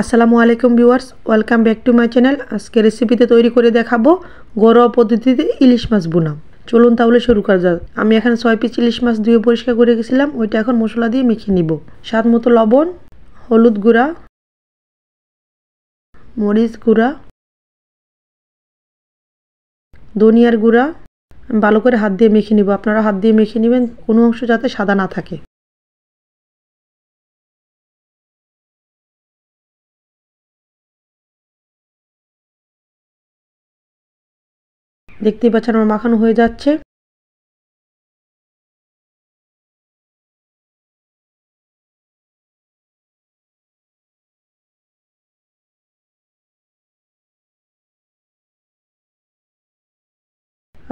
আসসালামু আলাইকুম viewers, welcome back to my channel. আজকে রেসিপিতে তৈরি করে দেখাবো ঘরোয়া পদ্ধতিতে ইলিশ মাছ ভুনা। চলুন তাহলে শুরু করা যাক। আমি এখানে 6 পিস ইলিশ মাছ ধুয়ে পরিষ্কার করে গেছিলাম, ওইটা এখন মশলা দিয়ে মেখে নিব। স্বাদ মতো লবণ, হলুদ গুঁড়া, মরিচ গুঁড়া, ধনিয়ার গুঁড়া ভালো করে হাত দিয়ে মেখে নিব। আপনারা হাত দিয়ে মেখে নেবেন, কোনো অংশ যাতে সাদা না থাকে। দেখতেই পাচ্ছেন আমার মাখানো হয়ে যাচ্ছে।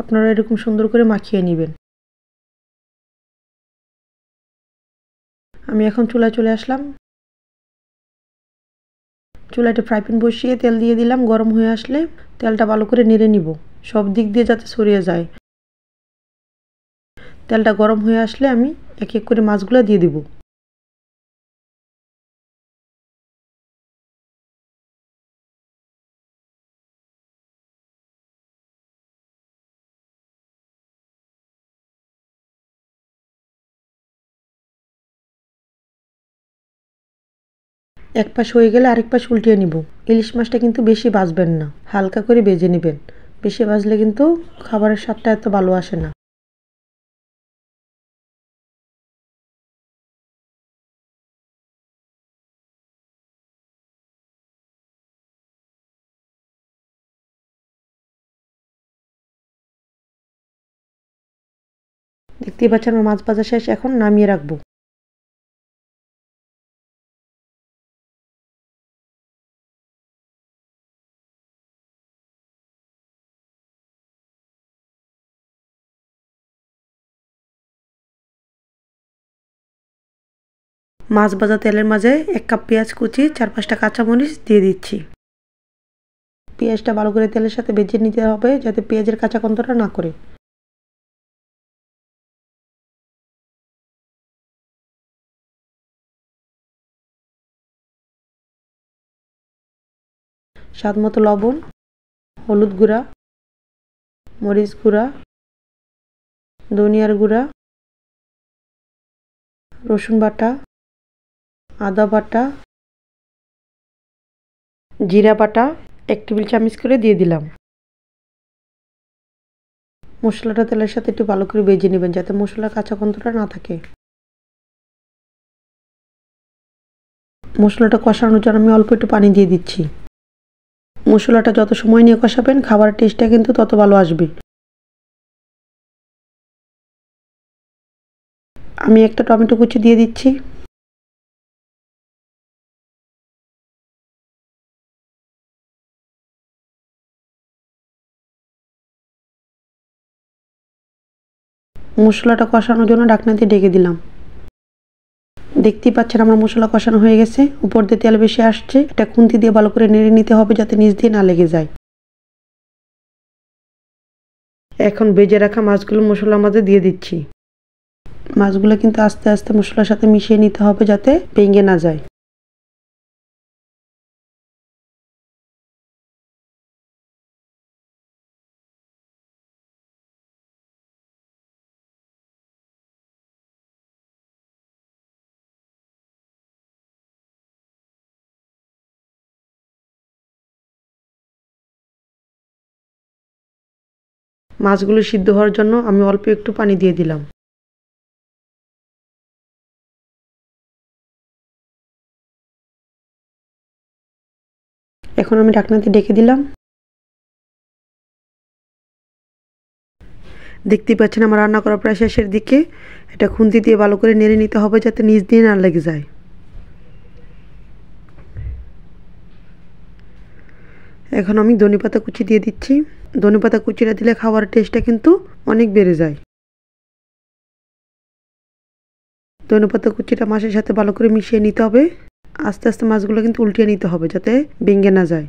আপনারা এরকম সুন্দর করে মাখিয়ে নেবেন। আমি এখন চুলায় চলে আসলাম। চুলায় একটা ফ্রাই প্যান বসিয়ে তেল দিয়ে দিলাম। গরম হয়ে আসলে তেলটা ভালো করে নেড়ে নিব, সব দিক দিয়ে যাতে ছড়িয়ে যায়। তেলটা গরম হয়ে আসলে আমি এক এক করে মাছগুলো দিয়ে দিব। এক পাশ হয়ে গেলে আরেক পাশ উল্টিয়ে নিব। ইলিশ মাছটা কিন্তু বেশি ভাজবেন না, হালকা করে ভেজে নেবেন। বেশি ভাজলে কিন্তু খাবারের স্বাদটা এত ভালো আসে না। দেখতেই পাচ্ছেন আমার মাছ ভাজা শেষ, এখন নামিয়ে রাখবো। মাছ ভাজা তেলের মাঝে 1 কাপ পেঁয়াজ কুচি, 4-5টা কাঁচামরিচ দিয়ে দিচ্ছি। পেঁয়াজটা ভালো করে তেলের সাথে ভেজে নিতে হবে, যাতে পেঁয়াজের কাঁচা গন্ধটা না করে। স্বাদ মতো লবণ, হলুদ গুঁড়া, মরিচ গুঁড়া, ধনিয়ার গুঁড়া, রসুন বাটা, আদা বাটা, জিরা বাটা 1 টেবিল চামচ করে দিয়ে দিলাম। মশলাটা তেলের সাথে একটু ভালো করে ভেজে নেবেন, যাতে মশলার কাঁচা গন্ধটা না থাকে। মশলাটা কষানোর জন্য আমি অল্প একটু পানি দিয়ে দিচ্ছি। মশলাটা যত সময় নিয়ে কষাবেন, খাবারের টেস্টটা কিন্তু তত ভালো আসবে। আমি একটা টমেটো কুচি দিয়ে দিচ্ছি। মশলাটা কষানোর জন্য ঢাকনা দিয়ে ঢেকে দিলাম। দেখতেই পাচ্ছেন আমার মশলা কষানো হয়ে গেছে, উপর দিয়ে তেল বেশি আসছে। এটা খুন্তি দিয়ে ভালো করে নেড়ে নিতে হবে, যাতে নিচ দিয়ে না লেগে যায়। এখন ভেজে রাখা মাছগুলো মশলার মধ্যে দিয়ে দিচ্ছি। মাছগুলো কিন্তু আস্তে আস্তে মশলার সাথে মিশিয়ে নিতে হবে, যাতে ভেঙে না যায়। মাছগুলো সিদ্ধ হওয়ার জন্য আমি অল্প একটু পানি দিয়ে দিলাম। এখন আমি ঢাকনা দিয়ে ঢেকে দিলাম। দেখতেই পাচ্ছেন আমার রান্না করা প্রায় শেষের দিকে। এটা খুন্তি দিয়ে ভালো করে নেড়ে নিতে হবে, যাতে নিচ দিয়ে না লেগে যায়। এখন আমি ধনেপাতা কুচি দিয়ে দিচ্ছি। ধনেপাতা কুচিটা দিলে খাবারের টেস্টটা কিন্তু অনেক বেড়ে যায়। ধনেপাতা কুচিটা মাছের সাথে ভালো করে মিশিয়ে নিতে হবে। আস্তে আস্তে মাছগুলো কিন্তু উল্টিয়ে নিতে হবে, যাতে ভেঙে না যায়।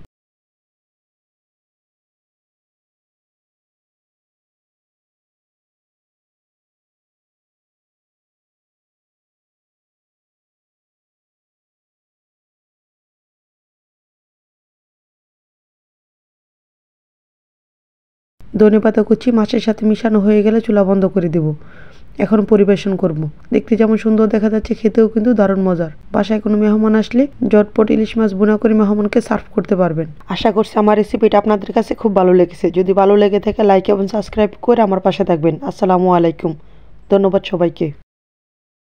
ধনেপাতা কুচি মাছের সাথে মিশানো হয়ে গেলে চুলা বন্ধ করে দেব। এখন পরিবেশন করব। দেখতে যেমন সুন্দর দেখা যাচ্ছে, খেতেও কিন্তু দারুণ মজার। বাসায় কোনো মেহমান আসলে ঝটপট ইলিশ মাছ ভুনা করে মেহমানকে সার্ভ করতে পারবেন। আশা করছি আমার রেসিপিটা আপনাদের কাছে খুব ভালো লেগেছে। যদি ভালো লেগে থাকে লাইক এবং সাবস্ক্রাইব করে আমার পাশে থাকবেন। আসসালামু আলাইকুম। ধন্যবাদ সবাইকে।